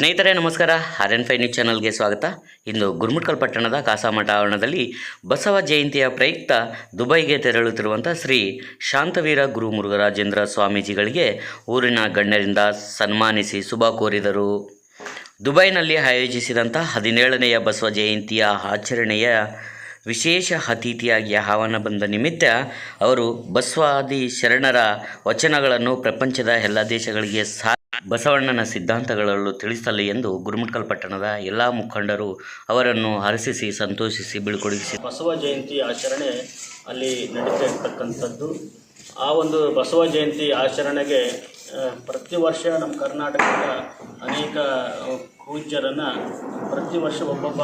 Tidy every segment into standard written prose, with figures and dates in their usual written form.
ಸ್ನೇಹಿತರೆ ನಮಸ್ಕಾರ. RN5 news ಚಾನಲ್ಗೆ ಸ್ವಾಗತ. ಇಂದು ಗುರುಮಠಕಲ್ ಪಟ್ಟಣದ ಕಾಸಾಮಠ ಆವರಣದಲ್ಲಿ ಬಸವ ಜಯಂತಿಯ ಪ್ರಯುಕ್ತ ದುಬೈಗೆ ತೆರಳುತ್ತಿರುವಂಥ ಶ್ರೀ ಶಾಂತವೀರ ಗುರು ಮುರುಘರಾಜೇಂದ್ರ ಸ್ವಾಮೀಜಿಗಳಿಗೆ ಊರಿನ ಗಣ್ಯರಿಂದ ಸನ್ಮಾನಿಸಿ ಶುಭ ಕೋರಿದರು. ದುಬೈನಲ್ಲಿ ಆಯೋಜಿಸಿದಂಥ 17ನೆಯ ಬಸವ ಜಯಂತಿಯ ಆಚರಣೆಯ ವಿಶೇಷ ಅತಿಥಿಯಾಗಿ ಆಹ್ವಾನ ಬಂದ ನಿಮಿತ್ತ ಅವರು ಬಸವಾದಿ ಶರಣರ ವಚನಗಳನ್ನು ಪ್ರಪಂಚದ ಎಲ್ಲ ದೇಶಗಳಿಗೆ ಬಸವಣ್ಣನ ಸಿದ್ಧಾಂತಗಳಲ್ಲೂ ತಿಳಿಸಲಿ ಎಂದು ಗುರುಮಠಕಲ್ ಪಟ್ಟಣದ ಎಲ್ಲ ಮುಖಂಡರು ಅವರನ್ನು ಹರಸಿಸಿ ಸಂತೋಷಿಸಿ ಬೀಳ್ಕೊಡುಗಿಸಿ ಬಸವ ಜಯಂತಿ ಆಚರಣೆ ಅಲ್ಲಿ ನಡೀತಾ ಇರ್ತಕ್ಕಂಥದ್ದು. ಆ ಒಂದು ಬಸವ ಜಯಂತಿ ಆಚರಣೆಗೆ ಪ್ರತಿ ವರ್ಷ ನಮ್ಮ ಕರ್ನಾಟಕದ ಅನೇಕ ಪೂಜ್ಯರನ್ನು ಪ್ರತಿ ವರ್ಷ ಒಬ್ಬೊಬ್ಬ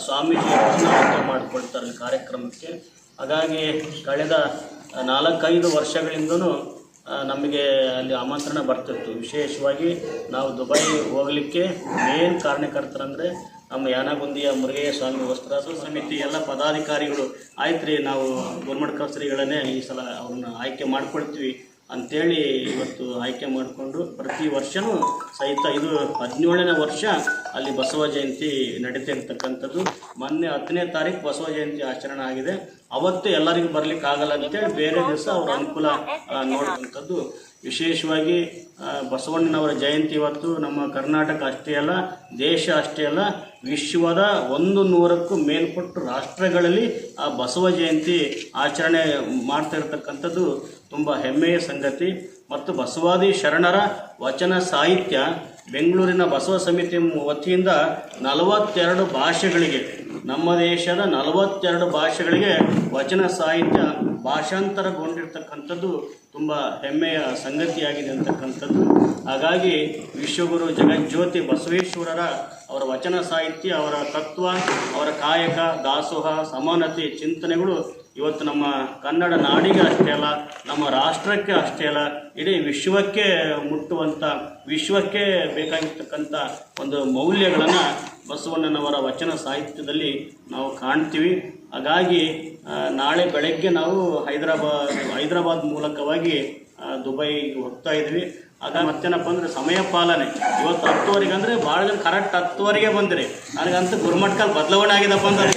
ಸ್ವಾಮೀಜಿಯವರನ್ನು ಆಯ್ಕೆ ಮಾಡಿಕೊಳ್ತಾರೆ ಕಾರ್ಯಕ್ರಮಕ್ಕೆ. ಹಾಗಾಗಿ ಕಳೆದ 4-5 ವರ್ಷಗಳಿಂದಲೂ ನಮಗೆ ಅಲ್ಲಿ ಆಮಂತ್ರಣ ಬರ್ತಿತ್ತು. ವಿಶೇಷವಾಗಿ ನಾವು ದುಬೈ ಹೋಗಲಿಕ್ಕೆ ಮೇನ್ ಕಾರಣಕರ್ತರಂದರೆ ನಮ್ಮ ಯಾನಗುಂದಿಯ ಮುರುಘಯ್ಯ ಸ್ವಾಮಿ ವಸ್ತ್ರಾಸನ ಸಮಿತಿ ಎಲ್ಲ ಪದಾಧಿಕಾರಿಗಳು, ಆಯ್ತು ರೀ ನಾವು ಗುರುಮಠಕಲ್ ಶ್ರೀಗಳನ್ನೇ ಈ ಸಲ ಅವ್ರನ್ನ ಆಯ್ಕೆ ಮಾಡ್ಕೊಳ್ತೀವಿ ಅಂಥೇಳಿ ಇವತ್ತು ಆಯ್ಕೆ ಮಾಡಿಕೊಂಡು ಪ್ರತಿ ವರ್ಷವೂ ಸಹಿತ ಇದು 17ನೇ ವರ್ಷ ಅಲ್ಲಿ ಬಸವ ಜಯಂತಿ ನಡೀತಾ ಇರ್ತಕ್ಕಂಥದ್ದು. ಮೊನ್ನೆ 10ನೇ ತಾರೀಕು ಬಸವ ಜಯಂತಿ ಆಚರಣೆ ಆಗಿದೆ. ಅವತ್ತು ಎಲ್ಲರಿಗೂ ಬರಲಿಕ್ಕೆ ಆಗಲ್ಲ ಅಂತೇಳಿ ಬೇರೆ ದಿವಸ ಅವ್ರ ಅನುಕೂಲ ನೋಡುವಂಥದ್ದು. ವಿಶೇಷವಾಗಿ ಬಸವಣ್ಣನವರ ಜಯಂತಿ ಇವತ್ತು ನಮ್ಮ ಕರ್ನಾಟಕ ಅಷ್ಟೇ ಅಲ್ಲ, ದೇಶ ಅಷ್ಟೇ ಅಲ್ಲ, ವಿಶ್ವದ 100ಕ್ಕೂ ಮೇಲ್ಪಟ್ಟು ರಾಷ್ಟ್ರಗಳಲ್ಲಿ ಆ ಬಸವ ಜಯಂತಿ ಆಚರಣೆ ಮಾಡ್ತಾ ಇರ್ತಕ್ಕಂಥದ್ದು ತುಂಬ ಹೆಮ್ಮೆಯ ಸಂಗತಿ. ಮತ್ತು ಬಸವಾದಿ ಶರಣರ ವಚನ ಸಾಹಿತ್ಯ ಬೆಂಗಳೂರಿನ ಬಸವ ಸಮಿತಿ ವತಿಯಿಂದ 42 ಭಾಷೆಗಳಿಗೆ, ನಮ್ಮ ದೇಶದ 42 ಭಾಷೆಗಳಿಗೆ ವಚನ ಸಾಹಿತ್ಯ ಭಾಷಾಂತರಗೊಂಡಿರ್ತಕ್ಕಂಥದ್ದು ತುಂಬ ಹೆಮ್ಮೆಯ ಸಂಗತಿಯಾಗಿದೆ ಅಂತಕ್ಕಂಥದ್ದು. ಹಾಗಾಗಿ ವಿಶ್ವಗುರು ಜಗಜ್ಯೋತಿ ಬಸವೇಶ್ವರರ ಅವರ ವಚನ ಸಾಹಿತ್ಯ, ಅವರ ತತ್ವ, ಅವರ ಕಾಯಕ, ದಾಸೋಹ, ಸಮಾನತೆ ಚಿಂತನೆಗಳು ಇವತ್ತು ನಮ್ಮ ಕನ್ನಡ ನಾಡಿಗೆ ಅಷ್ಟೇ ಅಲ್ಲ, ನಮ್ಮ ರಾಷ್ಟ್ರಕ್ಕೆ ಅಷ್ಟೇ ಅಲ್ಲ, ಇಡೀ ವಿಶ್ವಕ್ಕೆ ಮುಟ್ಟುವಂಥ, ವಿಶ್ವಕ್ಕೆ ಬೇಕಾಗಿರ್ತಕ್ಕಂಥ ಒಂದು ಮೌಲ್ಯಗಳನ್ನು ಬಸವಣ್ಣನವರ ವಚನ ಸಾಹಿತ್ಯದಲ್ಲಿ ನಾವು ಕಾಣ್ತೀವಿ. ಹಾಗಾಗಿ ನಾಳೆ ಬೆಳಗ್ಗೆ ನಾವು ಹೈದರಾಬಾದ್ ಮೂಲಕವಾಗಿ ದುಬೈಗೆ ಹೋಗ್ತಾ ಇದ್ವಿ. ಆಗ ಮತ್ತೇನಪ್ಪ ಅಂದರೆ ಸಮಯ ಪಾಲನೆ. ಇವತ್ತು 10ವರೆಗೆ ಅಂದರೆ ಭಾಳ ಜನ ಕರೆಕ್ಟ್ 10ವರೆಗೆ ಬಂದಿರಿ. ನನಗಂತೂ ಗುರುಮಠಕಲ್ ಬದಲಾವಣೆ ಆಗಿದಪ್ಪ ಅಂದ್ರೆ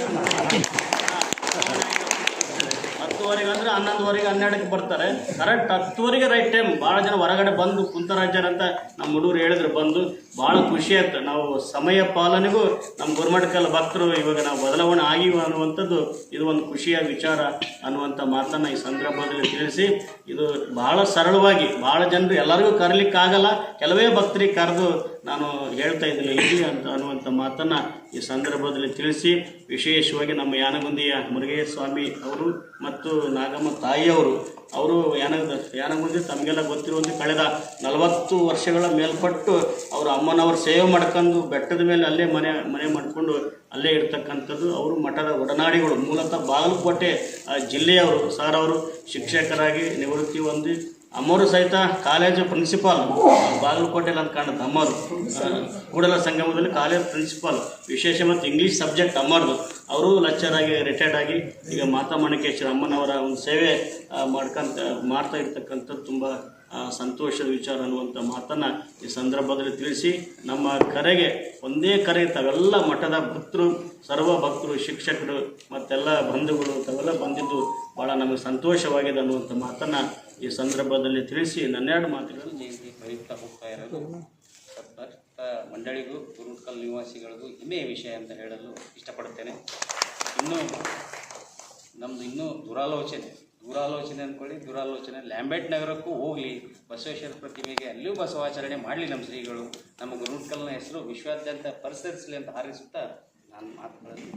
10ವರೆಗೆ ಅಂದರೆ 11ವರೆಗೆ 12ಕ್ಕೆ ಬರ್ತಾರೆ. ಕರೆಕ್ಟ್ 10ವರೆಗೆ ರೈಟ್ ಟೈಮ್. ಭಾಳ ಜನ ಹೊರಗಡೆ ಬಂದು ಕುಂತರಾಜ್ಯರಂತ ನಮ್ಮ ಹುಡುಗರು ಹೇಳಿದ್ರು, ಬಂದು ಭಾಳ ಖುಷಿ ಆಯ್ತು. ನಾವು ಸಮಯ ಪಾಲನೆಗೂ ನಮ್ಮ ಗುರುಮಠಕಲ್ ಭಕ್ತರು ಇವಾಗ ನಾವು ಬದಲಾವಣೆ ಆಗಿವ ಅನ್ನುವಂಥದ್ದು ಇದು ಒಂದು ಖುಷಿಯ ವಿಚಾರ ಅನ್ನುವಂಥ ಮಾತನ್ನು ಈ ಸಂದರ್ಭದಲ್ಲಿ ತಿಳಿಸಿ, ಇದು ಭಾಳ ಸರಳವಾಗಿ ಭಾಳ ಜನರು ಎಲ್ಲರಿಗೂ ಕರೀಲಿಕ್ಕಾಗಲ್ಲ, ಕೆಲವೇ ಭಕ್ತರಿಗೆ ಕರೆದು ನಾನು ಹೇಳ್ತಾ ಇದ್ದೀನಿ ಇಲ್ಲಿ ಅಂತ ಅನ್ನುವಂಥ ಮಾತನ್ನು ಈ ಸಂದರ್ಭದಲ್ಲಿ ತಿಳಿಸಿ, ವಿಶೇಷವಾಗಿ ನಮ್ಮ ಯಾನಗುಂದಿಯ ಮುರುಘಯ್ಯ ಸ್ವಾಮಿ ಅವರು ಮತ್ತು ನಾಗಮ್ಮ ತಾಯಿಯವರು, ಅವರು ಯಾನಗುಂದಿ ತಮಗೆಲ್ಲ ಗೊತ್ತಿರುವಂತೆ ಕಳೆದ 40 ವರ್ಷಗಳ ಮೇಲ್ಪಟ್ಟು ಅವರು ಅಮ್ಮನವ್ರ ಸೇವೆ ಮಾಡ್ಕೊಂಡು ಬೆಟ್ಟದ ಮೇಲೆ ಅಲ್ಲೇ ಮನೆ ಮಾಡಿಕೊಂಡು ಅಲ್ಲೇ ಇರ್ತಕ್ಕಂಥದ್ದು. ಅವರು ಮಠದ ಒಡನಾಡಿಗಳು, ಮೂಲತಃ ಬಾಗಲಕೋಟೆ ಜಿಲ್ಲೆಯವರು. ಸಾರ್ ಅವರು ಶಿಕ್ಷಕರಾಗಿ ನಿವೃತ್ತಿ ಹೊಂದಿ, ಅಮ್ಮವರು ಸಹಿತ ಕಾಲೇಜು ಪ್ರಿನ್ಸಿಪಾಲ್ ಬಾಗಲಕೋಟೆಯಲ್ಲಿ ಅಂತ ಕಾಣುತ್ತೆ. ಅಮ್ಮರು ಕೂಡಲ ಸಂಗಮದಲ್ಲಿ ಕಾಲೇಜ್ ಪ್ರಿನ್ಸಿಪಾಲ್, ವಿಶೇಷ ಮತ್ತು ಇಂಗ್ಲೀಷ್ ಸಬ್ಜೆಕ್ಟ್ ಅಮ್ಮರದು. ಅವರು ಲೆಕ್ಚರ್ ಆಗಿ ರಿಟೈರ್ಡ್ ಆಗಿ ಈಗ ಮಾತಾ ಮಣಿಕೇಶ್ವರ ಅಮ್ಮನವರ ಒಂದು ಸೇವೆ ಮಾಡ್ತಾ ಇರ್ತಕ್ಕಂಥದ್ದು ತುಂಬ ಸಂತೋಷದ ವಿಚಾರ ಅನ್ನುವಂಥ ಮಾತನ್ನು ಈ ಸಂದರ್ಭದಲ್ಲಿ ತಿಳಿಸಿ, ನಮ್ಮ ಕರೆಗೆ ಒಂದೇ ಕರೆ ತಾವೆಲ್ಲ ಮಠದ ಭಕ್ತರು, ಸರ್ವ ಭಕ್ತರು, ಶಿಕ್ಷಕರು ಮತ್ತೆಲ್ಲ ಬಂಧುಗಳು ತಾವೆಲ್ಲ ಬಂದಿದ್ದು ಭಾಳ ನಮಗೆ ಸಂತೋಷವಾಗಿದೆ ಅನ್ನುವಂಥ ಮಾತನ್ನು ಈ ಸಂದರ್ಭದಲ್ಲಿ ತಿಳಿಸಿ 12 ಮಾತುಗಳನ್ನು ಜಯಂತಿ ಪ್ರಯುಕ್ತ ಹೋಗ್ತಾ ಇರೋದು ಭಕ್ತ ಮಂಡಳಿಗೂ ಗುರುಮಠಕಲ್ ನಿವಾಸಿಗಳಿಗೂ ಹೆಮ್ಮೆಯ ವಿಷಯ ಅಂತ ಹೇಳಲು ಇಷ್ಟಪಡುತ್ತೇನೆ. ನಮ್ಮದು ದೂರಾಲೋಚನೆ ಅಂದ್ಕೊಳ್ಳಿ, ಲ್ಯಾಂಬೆಟ್ ನಗರಕ್ಕೂ ಹೋಗಲಿ, ಬಸವೇಶ್ವರ ಪ್ರತಿಮೆಗೆ ಅಲ್ಲಿಯೂ ಬಸವಾಚರಣೆ ಮಾಡಲಿ ನಮ್ಮ ಶ್ರೀಗಳು, ನಮ್ಮ ಗುರುಮಠಕಲ್ನ ಹೆಸರು ವಿಶ್ವಾದ್ಯಂತ ಪರಿಸರಿಸಲಿ ಅಂತ ಹಾರೈಸುತ್ತಾ ನಾನು ಮಾತುಗಳನ್ನು